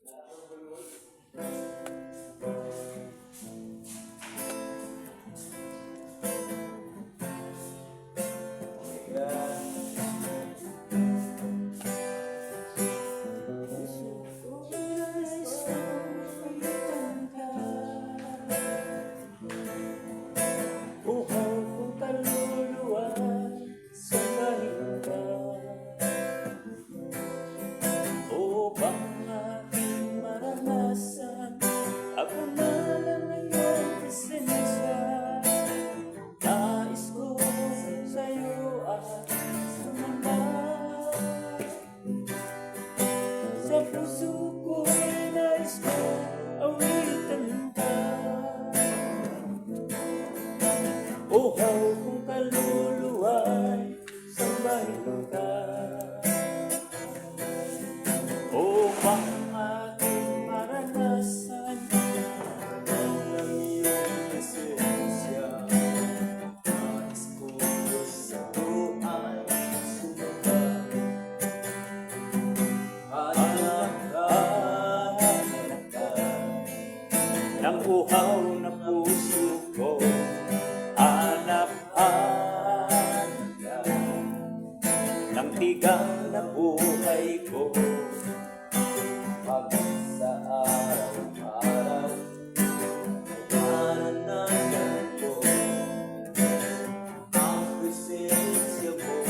Sa puso ko'y nais ko awitan ka. Uhaw kong kaluluwa'y sambahin ka. Upang aking maranasan ang iyong presensya. Nais ko sa iyo ay sumamba. Ng uhaw na puso ko, hanap-hanap ka. Ng tigang na buhay ko, hanggang sa araw-araw, naranasan ko ang presensya mo,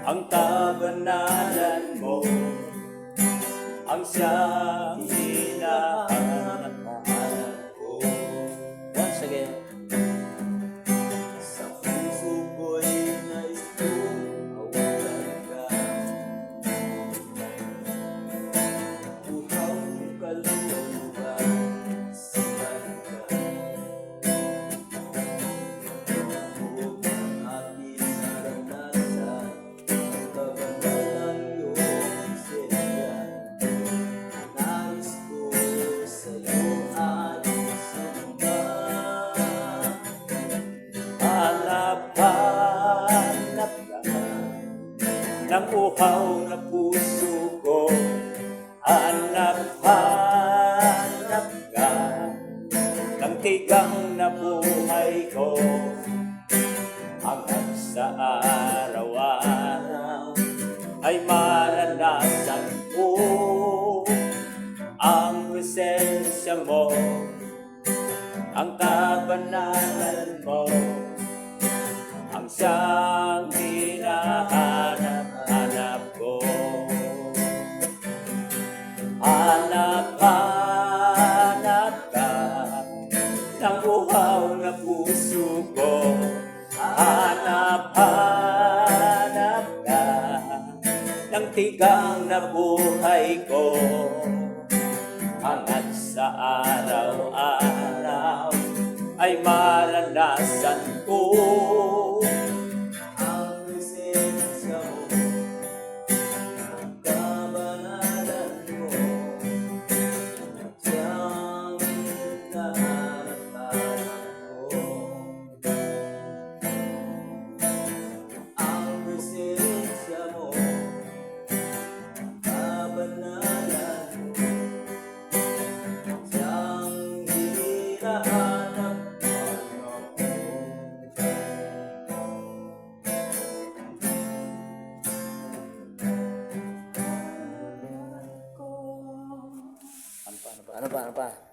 ang kabanalan mo, ang siyang hinahanap ko. Once again. Sa puso ko'y nais kong awitan ka. Uhaw kong kaluluwa, sambahin ka. Buong aking naranasan, ang kabanalan iyong presensya. Nais ko sa iyo ay sumamba. Hanap-hanap ka ng uhaw na puso ko. Hanap-hanap ka ng tigang na buhay ko. Hanggang sa araw-araw ay maranasan ko ang presensya mo, ang kabanalan mo, ang siyang hinahanap ko. Hanap-hanap ka ng uhaw na puso ko. Hanap-hanap ka ng tigang na buhay ko. Hanggang sa araw-araw ay maranasan ko ang presensya mo, ang kabanalan mo, siyang hinahanap ko. Ang presensya mo, ang kabanalan mo, siyang hinahanap ko. Ano pa?